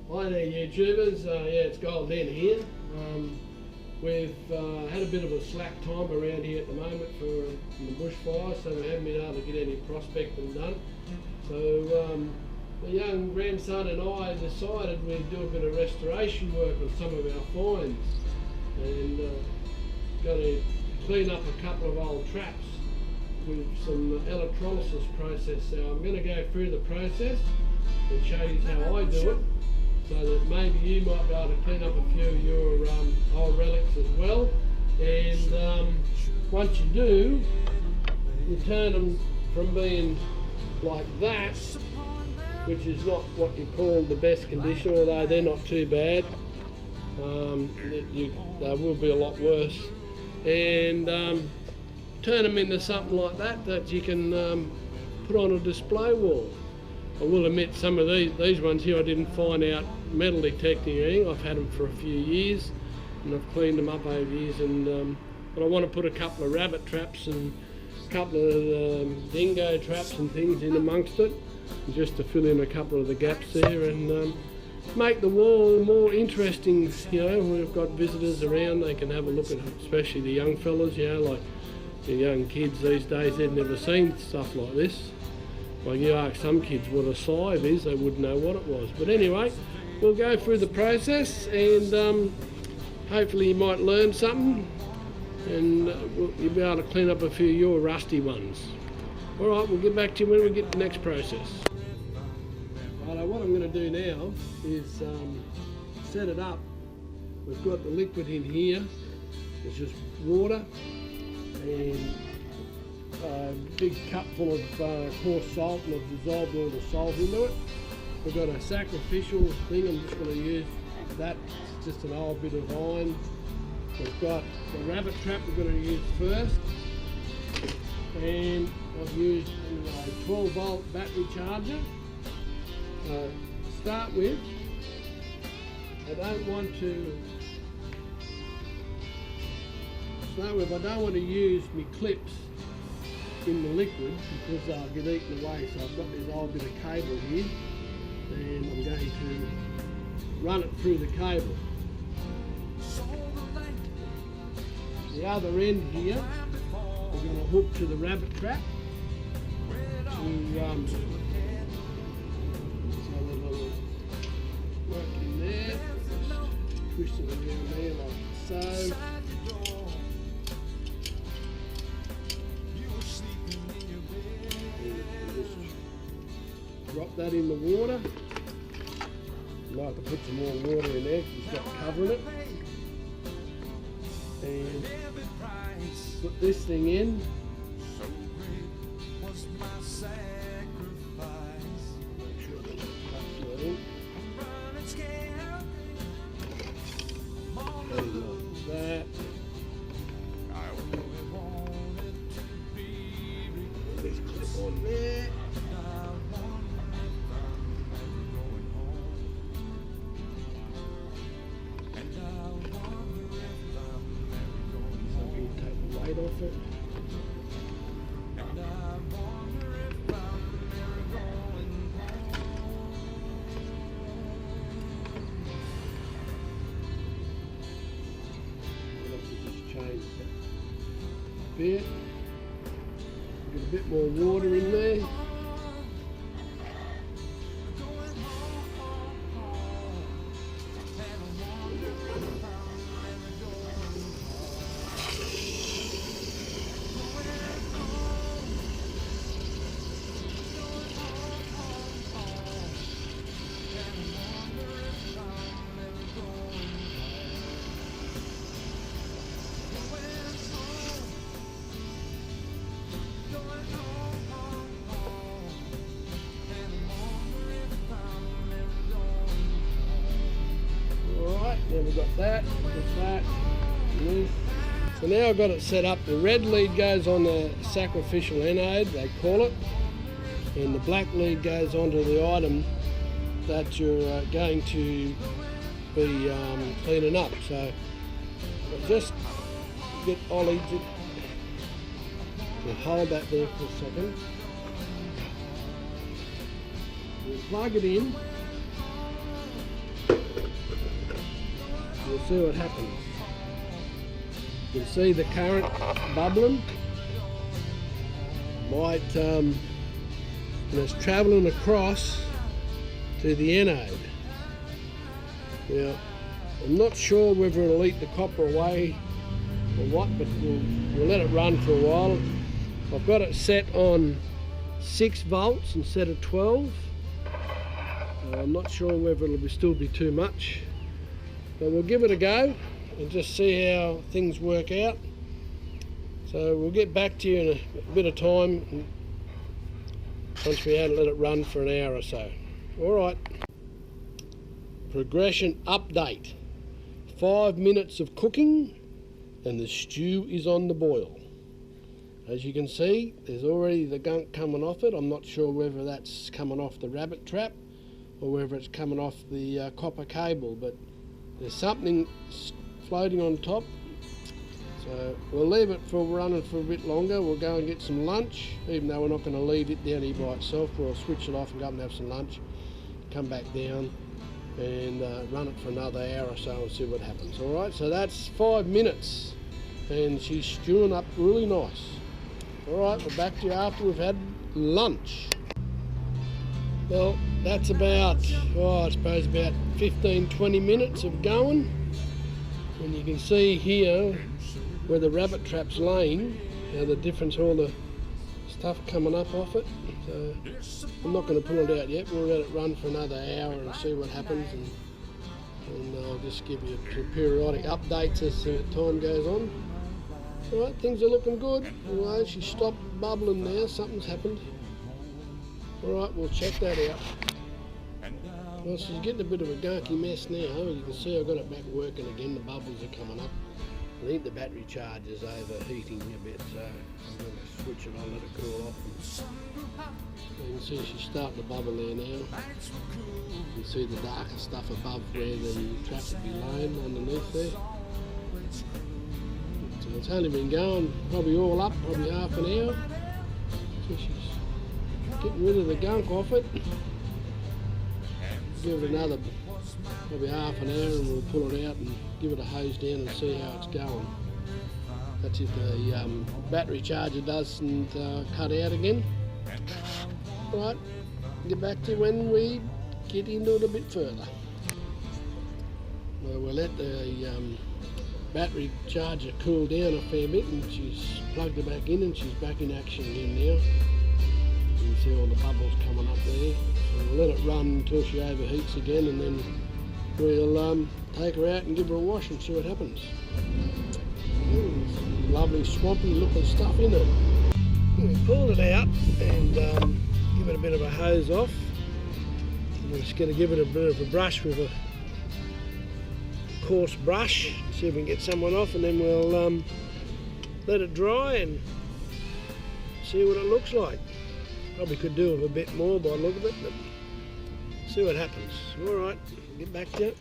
Hi there YouTubers, yeah, it's Gold Den here. We've had a bit of a slack time around here at the moment for the bushfire, so we haven't been able to get any prospecting done. So the young grandson and I decided we'd do a bit of restoration work on some of our finds, and going to clean up a couple of old traps with some electrolysis process. So I'm going to go through the process and show you how I do it, so that maybe you might be able to clean up a few of your old relics as well. And once you do, you turn them from being like that, which is not what you call the best condition, although they're not too bad. They will be a lot worse. And turn them into something like that you can put on a display wall. I will admit some of these ones here I didn't find out metal detecting or anything. I've had them for a few years and I've cleaned them up over years, and but I want to put a couple of rabbit traps and a couple of dingo traps and things in amongst it, just to fill in a couple of the gaps there and make the wall more interesting. You know, when we've got visitors around, they can have a look at it, especially the young fellas, you know, like the young kids these days, they've never seen stuff like this. Like you ask some kids what a scythe is, they wouldn't know what it was. But anyway, we'll go through the process and hopefully you might learn something, and you'll be able to clean up a few of your rusty ones. Alright, we'll get back to you when we get to the next process. Right, what I'm going to do now is set it up. We've got the liquid in here, it's just water and a big cup full of coarse salt, and I've dissolved all the salt into it. We've got a sacrificial thing, I'm just going to use that, it's just an old bit of iron. We've got the rabbit trap we're going to use first, and I've used a 12 volt battery charger. To start with, I don't want to use my clips in the liquid because they'll get eaten away. So I've got this old bit of cable here, and I'm going to run it through the cable. The other end here, we're going to hook to the rabbit trap to work in there, just twist it around there like so. Drop that in the water. You might have to put some more water in there because it's got covering it. And put this thing in. Make sure that it cuts that in. Like that. Put this clip on there. Off it. Just change that bit. Get a bit more water in there. Then we've got that, and this. So now I've got it set up. The red lead goes on the sacrificial anode, they call it, and the black lead goes onto the item that you're going to be cleaning up. So I'll just get Ollie to hold that there for a second. We'll plug it in. see what happens. You can see the current bubbling. Might, and it's travelling across to the anode. Now, I'm not sure whether it'll eat the copper away or what, but we'll let it run for a while. I've got it set on 6 volts instead of 12. I'm not sure whether it'll still be too much, but we'll give it a go and just see how things work out. So we'll get back to you in a bit of time once we let it run for an hour or so. Alright, progression update. 5 minutes of cooking and the stew is on the boil. As you can see, there's already the gunk coming off it. I'm not sure whether that's coming off the rabbit trap or whether it's coming off the copper cable, but there's something floating on top. So we'll leave it for running for a bit longer. We'll go and get some lunch, even though we're not going to leave it down here by itself. We'll switch it off and go up and have some lunch, come back down and run it for another hour or so and see what happens. Alright, so that's 5 minutes and she's stewing up really nice. Alright, we're back to you after we've had lunch. Well, that's about, I suppose about 15-20 minutes of going. And you can see here where the rabbit trap's laying, the difference, all the stuff coming up off it. So I'm not going to pull it out yet. We'll let it run for another hour and see what happens, and I'll just give you periodic updates as time goes on. Alright, things are looking good. Anyway, she stopped bubbling now, something's happened. Alright, we'll check that out. Well, she's getting a bit of a gunky mess now. You can see I've got it back working again, the bubbles are coming up. I think the battery charge is overheating a bit, so I'm going to switch it on, let it cool off. You can see she's starting to bubble there now. You can see the darker stuff above where the trap would be laying underneath there. So it's only been going probably all up, probably half an hour. So she's getting rid of the gunk off it. Give it another probably half an hour and we'll pull it out and give it a hose down and see how it's going. That's if the battery charger doesn't cut out again. Right, get back to when we get into it a bit further. Well, we'll let the battery charger cool down a fair bit, and she's plugged it back in and she's back in action again now. You can see all the bubbles coming up there. So we'll let it run until she overheats again, and then we'll take her out and give her a wash and see what happens. Lovely swampy looking stuff in it. We pulled it out and give it a bit of a hose off. We're just going to give it a bit of a brush with a coarse brush, see if we can get someone off, and then we'll let it dry and see what it looks like. Probably could do with a bit more by the look of it, but see what happens. Alright, get back to it.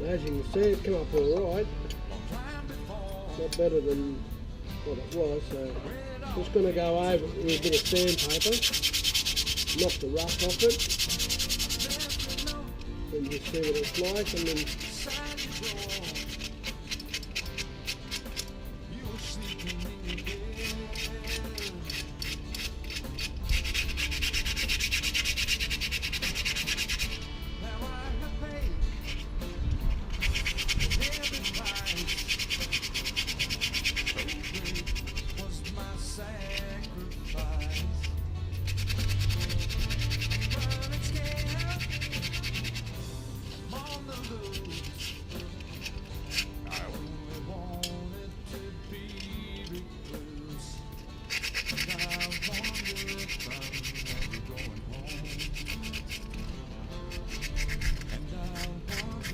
As you can see, it's come up alright. Not better than what it was, so I'm just going to go over it with a bit of sandpaper, knock the rust off it, and just see what it's like, and then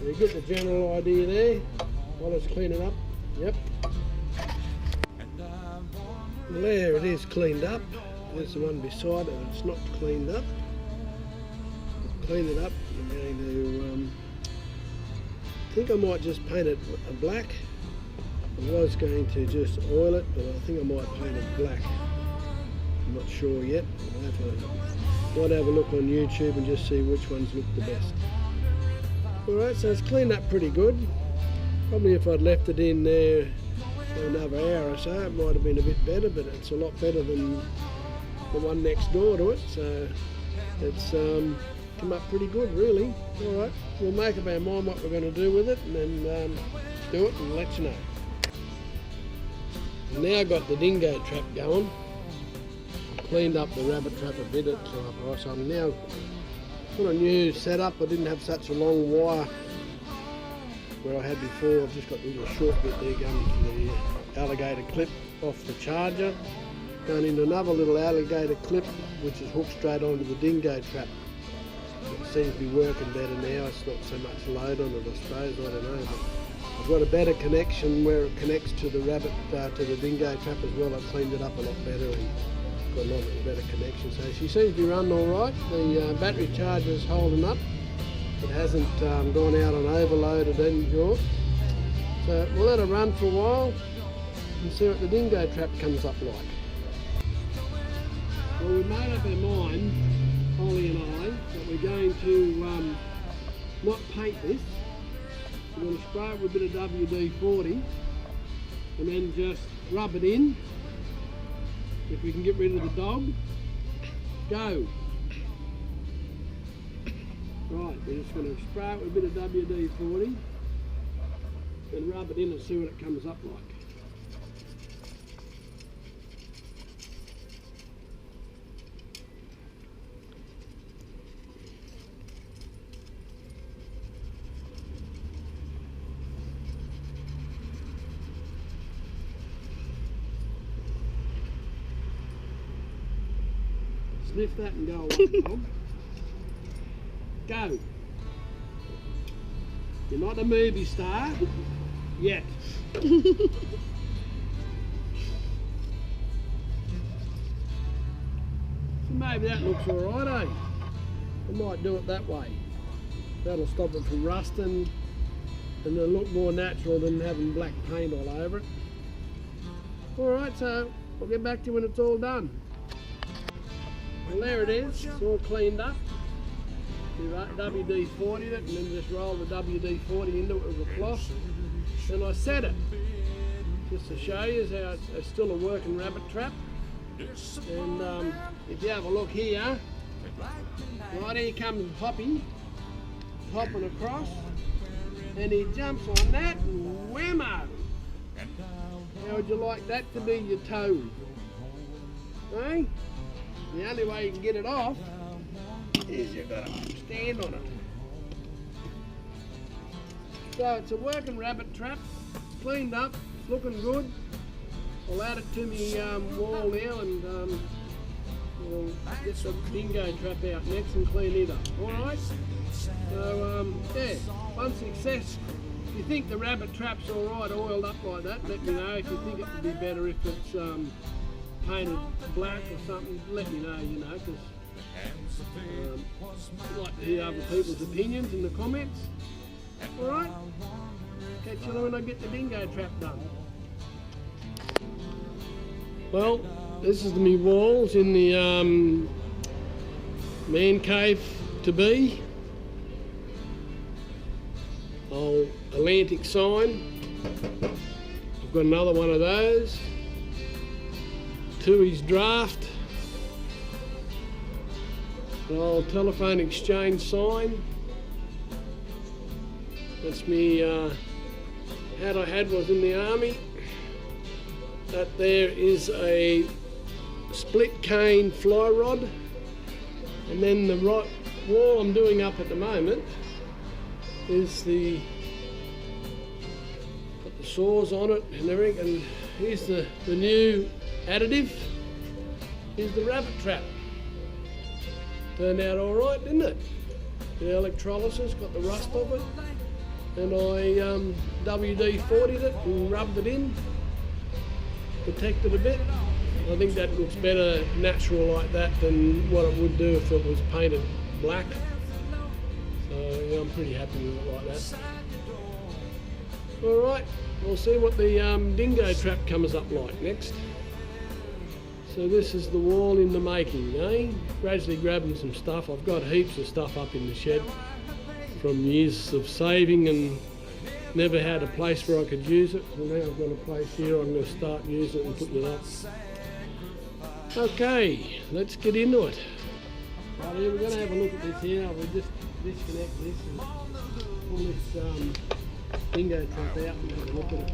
you get the general idea there while it's cleaning up. Yep. There it is, cleaned up. There's the one beside it that's not cleaned up. Clean it up. I'm going to, I think I might just paint it black. I was going to just oil it, but I think I might paint it black. I'm not sure yet. Might have a look on YouTube and just see which ones look the best. Alright, so it's cleaned up pretty good. Probably if I'd left it in there for another hour or so, it might have been a bit better, but it's a lot better than the one next door to it, so it's come up pretty good, really. Alright, we'll make up our mind what we're going to do with it, and then do it and let you know. Now I've got the dingo trap going. Cleaned up the rabbit trap a bit, so I'm now got a new setup. I didn't have such a long wire where I had before. I've just got a little short bit there going to the alligator clip off the charger, going into another little alligator clip which is hooked straight onto the dingo trap. It seems to be working better now. It's not so much load on it, I suppose. I don't know. But I've got a better connection where it connects to the rabbit, to the dingo trap as well. I've cleaned it up a lot better and got a lot better connection. So she seems to be running all right. The battery charger's holding up. It hasn't gone out on overloaded anymore. So we'll let it run for a while and see what the dingo trap comes up like. Well, we made up our mind, Holly and I, that we're going to not paint this. We're going to spray it with a bit of WD-40 and then just rub it in. If we can get rid of the dog, go. Right, we're just going to spray it with a bit of WD-40 and rub it in and see what it comes up like. Sniff that and go away, dog. Go. You're not a movie star yet. So maybe that looks alright, eh? I might do it that way. That'll stop it from rusting and it'll look more natural than having black paint all over it. Alright, so I'll get back to you when it's all done. Well, there it is, it's all cleaned up. We WD-40'd it and then just roll the WD-40 into it with a cloth. And I set it, just to show you how it's still a working rabbit trap. And if you have a look here, right here comes Hoppy, hopping across, and he jumps on that, and whammo! How would you like that to be your toe? Eh? The only way you can get it off is you've got to stand on it. So it's a working rabbit trap, cleaned up, it's looking good. I'll add it to my wall now and we'll get the dingo trap out next and clean it up. Alright? So yeah, one success. If you think the rabbit trap's alright oiled up like that, let me know. If you think it would be better if it's painted black or something, let me know, you know, because I'd like to hear other people's opinions in the comments. Alright? Catch you when I get the dingo trap done. Well, this is my walls in the man cave to be. Old Atlantic sign. I've got another one of those. Tooheys draft. An old telephone exchange sign. That's me hat I had was in the army. That there is a split cane fly rod. And then the right wall I'm doing up at the moment is got the saws on it and everything, and here's the new additive. Here's the rabbit trap. Turned out alright, didn't it? The electrolysis, got the rust of it, and I WD-40'd it and rubbed it in, protected a bit. I think that looks better natural like that than what it would do if it was painted black. So yeah, I'm pretty happy with it like that. Alright, we'll see what the dingo trap comes up like next. So this is the wall in the making, eh? Gradually grabbing some stuff. I've got heaps of stuff up in the shed. from years of saving and never had a place where I could use it. Well, now I've got a place here, I'm going to start using it and putting it up. Okay, let's get into it. Right, here we're going to have a look at this here. We'll just disconnect this and pull this dingo trap out and have a look at it.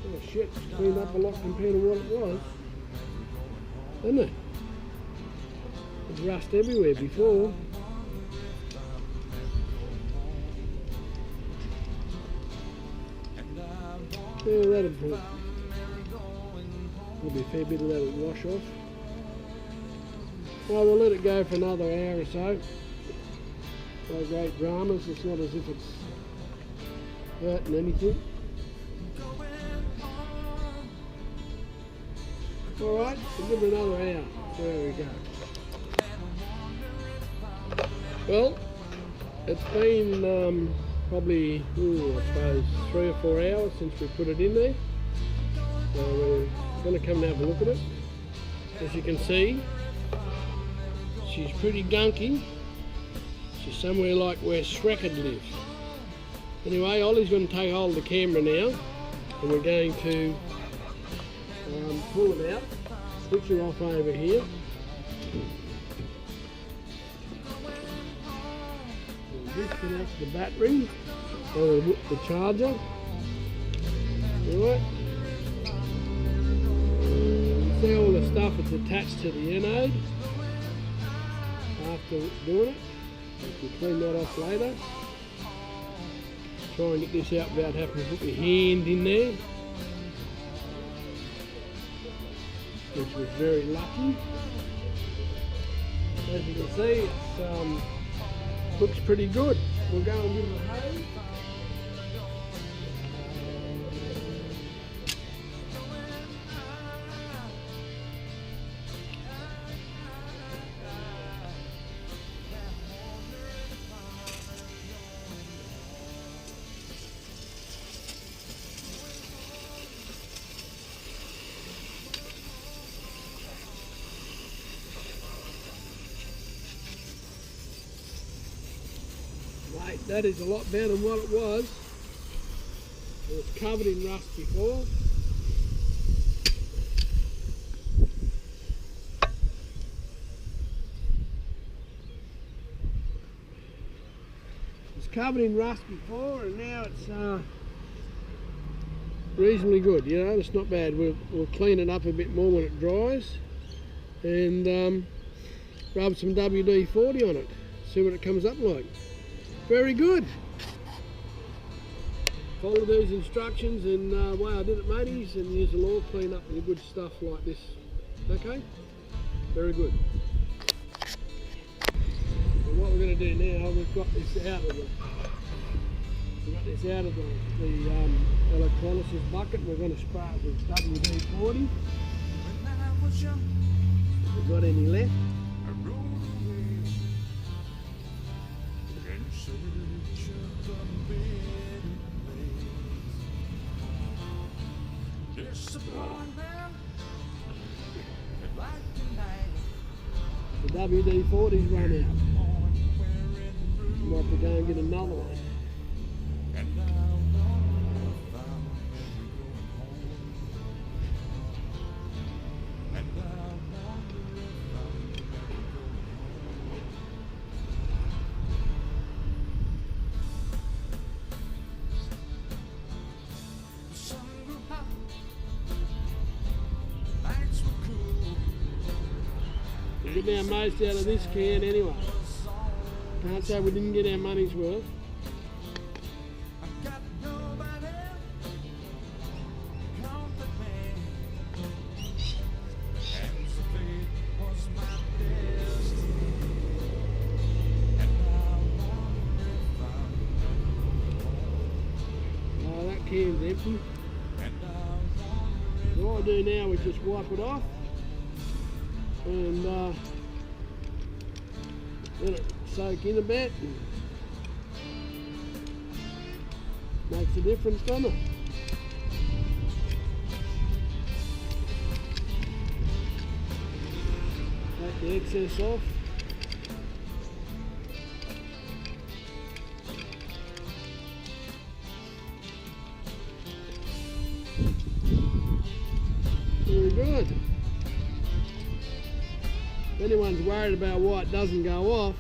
Oh shit, it's cleaned up a lot compared to what it was, hasn't it? There's rust everywhere before. Yeah, that'll be a fair bit of that will wash off. Well, we'll let it go for another hour or so. No great dramas, it's not as if it's hurting anything. Alright, we'll give it another hour. There we go. Well, it's been probably, I suppose, 3 or 4 hours since we put it in there. So we're going to come and have a look at it. As you can see, she's pretty gunky. She's somewhere like where Shrek would live. Anyway, Ollie's going to take hold of the camera now, and we're going to pull it out, switch her off over here. We'll disconnect the battery, or the charger. Alright. See all the stuff that's attached to the anode after doing it. You clean that off later. Try and get this out without having to put your hand in there, which was very lucky. As you can see, it looks pretty good. We'll go and give it a hose. Mate, that is a lot better than what it was. It was covered in rust before. It was covered in rust before, and now it's reasonably good. You know, it's not bad. We'll clean it up a bit more when it dries, and rub some WD-40 on it. See what it comes up like. Very good. Follow these instructions and the way I did it, mateys, and use the law, clean up the good stuff like this. Okay? Very good. And what we're going to do now, we've got this out of the electrolysis bucket. We're going to spray it with WD-40. If we've got any left. The WD-40's run out. We'll have to go and get another one. We'll get our most out of this can anyway. Can't say we didn't get our money's worth. Oh, that can's empty. So what I do now is just wipe it off and let it soak in a bit. Makes a difference, doesn't it? Take the excess off. if anyone's worried about why it doesn't go off,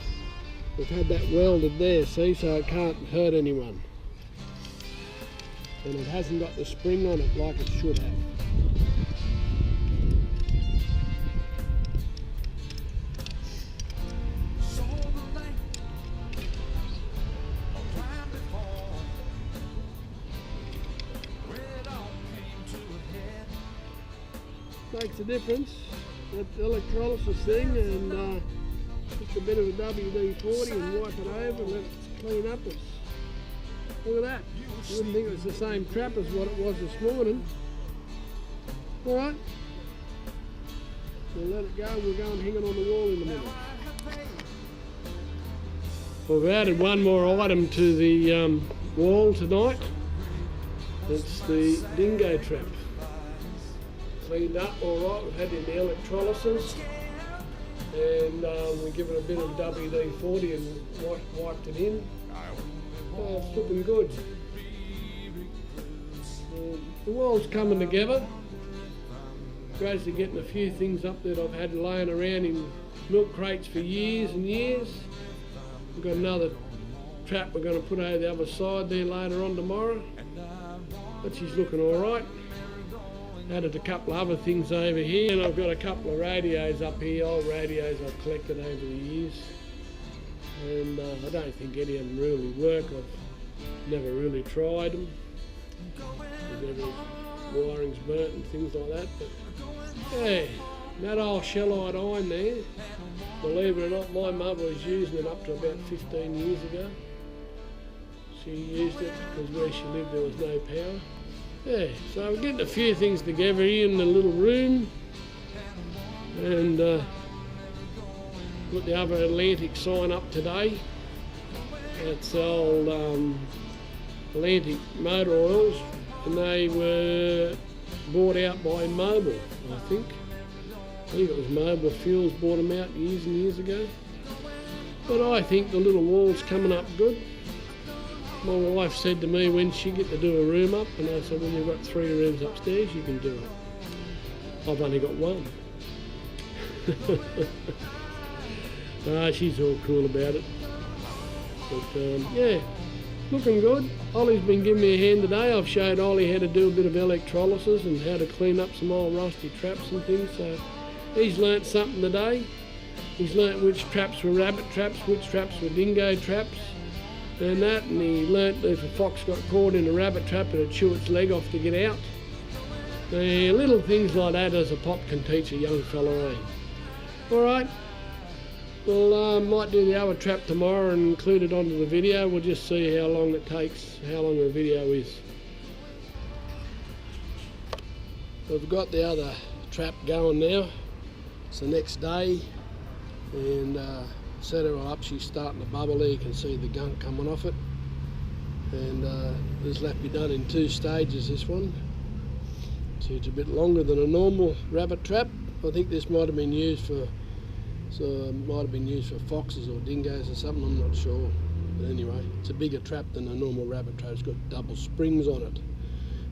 we've had that welded there, see, so it can't hurt anyone. And it hasn't got the spring on it like it should have. Makes a difference, that electrolysis thing, and just a bit of a WD-40 and wipe it over and let it clean up. Look at that. You wouldn't think it was the same trap as what it was this morning. Alright, we'll let it go, we'll go and hang it on the wall in a minute. We've added one more item to the wall tonight. It's the dingo trap. Cleaned up alright, we've had it in the electrolysis, and we give it a bit of WD-40 and wiped it in. It's looking good. The wall's coming together. Gradually getting a few things up that I've had laying around in milk crates for years and years. We've got another trap we're going to put over the other side there later on tomorrow, but she's looking alright. Added a couple of other things over here, and I've got a couple of radios up here, old radios I've collected over the years, and I don't think any of them really work. I've never really tried them. Wiring's burnt and things like that, but yeah, that old shell-eyed iron there, believe it or not, my mother was using it up to about 15 years ago. She used it because where she lived there was no power. Yeah, so we're getting a few things together here in the little room, and put the other Atlantic sign up today. It's old Atlantic motor oils, and they were bought out by Mobil, I think. I think it was Mobil Fuels bought them out years and years ago. But I think the little wall's coming up good. My wife said to me when she get to do a room up, and I said, well, you've got 3 rooms upstairs, you can do it. I've only got 1. She's all cool about it. But yeah, looking good. Ollie's been giving me a hand today. I've showed Ollie how to do a bit of electrolysis and how to clean up some old rusty traps and things, so he's learnt something today. He's learnt which traps were rabbit traps, which traps were dingo traps, and that, and he learnt that if a fox got caught in a rabbit trap, it'd chew its leg off to get out. Little things like that as a pop can teach a young fella, eh? Alright, well, might do the other trap tomorrow and include it onto the video. We'll just see how long it takes, how long the video is. We've got the other trap going now. It's the next day, and set her up, she's starting to bubble there. You can see the gunk coming off it, and this left be done in 2 stages, this one. So it's a bit longer than a normal rabbit trap. I think this might have been used for foxes or dingoes or something, I'm not sure. But anyway, it's a bigger trap than a normal rabbit trap. It's got double springs on it.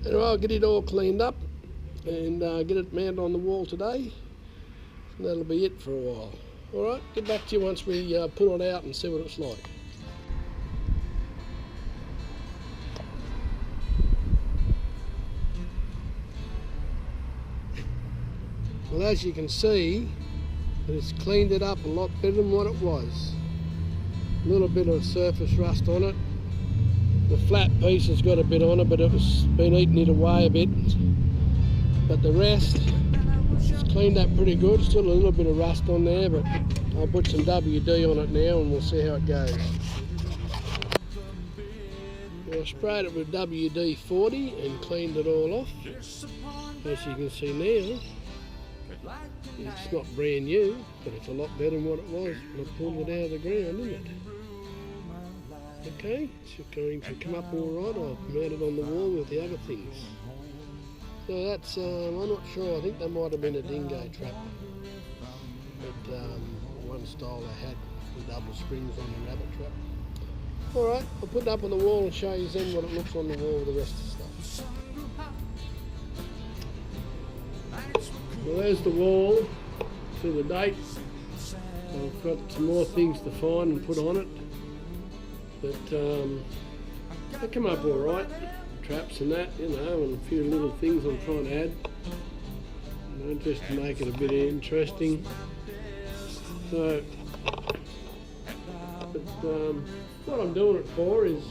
Anyway, I'll get it all cleaned up and get it mounted on the wall today. And that'll be it for a while. Alright, get back to you once we pull it out and see what it's like. Well, as you can see, it's cleaned it up a lot better than what it was. A little bit of surface rust on it. The flat piece has got a bit on it, but it's been eating it away a bit. But the rest, it's cleaned up pretty good. Still a little bit of rust on there, but I'll put some WD on it now and we'll see how it goes. Well, I sprayed it with WD-40 and cleaned it all off. As you can see now, it's not brand new, but it's a lot better than what it was when I pulled it out of the ground, isn't it? Okay, it's going to come up all right. I've mounted on the wall with the other things. So that's, I'm not sure, I think that might have been a dingo trap. But one style they had with double springs on the rabbit trap. Alright, I'll put it up on the wall and show you then what it looks on the wall with the rest of the stuff. Well, there's the wall to the date. I've got some more things to find and put on it, but they come up all right. Traps and that, you know, and a few little things I'm trying to add, you know, just to make it a bit interesting. So, but what I'm doing it for is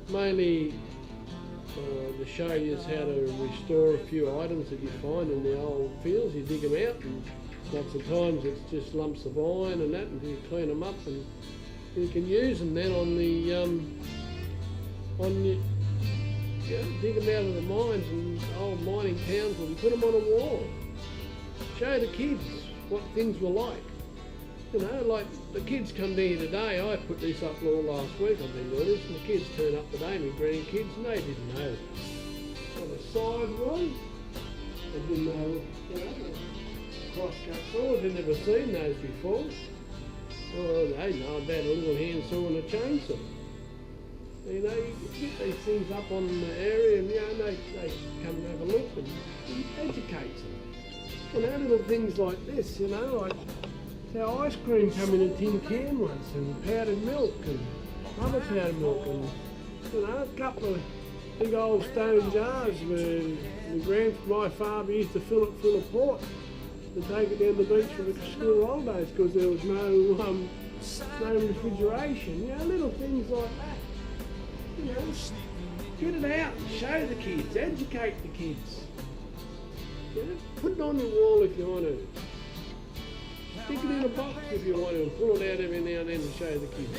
mainly to show you how to restore a few items that you find in the old fields. You dig them out, and lots of times it's just lumps of iron and that, and you clean them up, and you can use them then on the dig them out of the mines and old mining towns and put them on a wall. Show the kids what things were like. You know, like the kids come down here today. I put this up all last week. I've been doing this, and the kids turn up today, my grandkids, and they didn't know what a side was. They didn't know, you know, cross-cut saws. They'd never seen those before. Oh, they know about a little handsaw and a chainsaw. You know, you get these things up on the area, and you know, they come and have a look and educate them. You know, little things like this, you know, like how ice cream come in a tin can once, and powdered milk and other powdered milk, and you know, a couple of big old stone jars where my father used to fill it full of port to take it down the beach for the school holidays because there was no refrigeration. You know, little things like that. You know, get it out and show the kids, educate the kids. You know, put it on your wall if you want to. Stick it in a box if you want to, and pull it out every now and then to show the kids.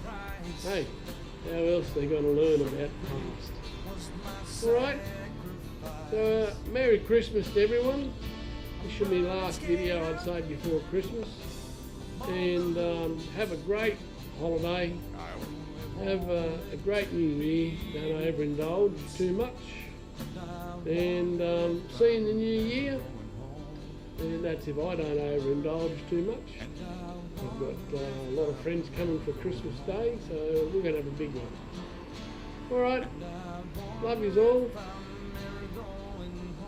But, hey, how else are they going to learn about the past? Alright, so Merry Christmas to everyone. This should be the last video I'd say before Christmas. And have a great holiday. Have a great new year. Don't overindulge too much. And see you in the new year. And that's if I don't overindulge too much. I've got a lot of friends coming for Christmas Day, so we're going to have a big one. Alright, love yous all.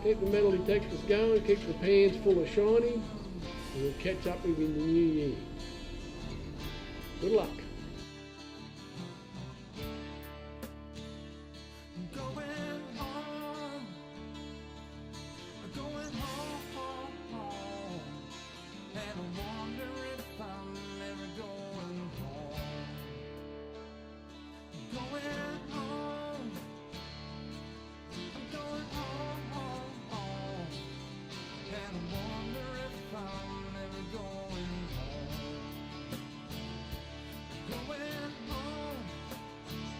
Keep the metal detectors going, keep the pans full of shiny, and we'll catch up with you in the new year. Good luck.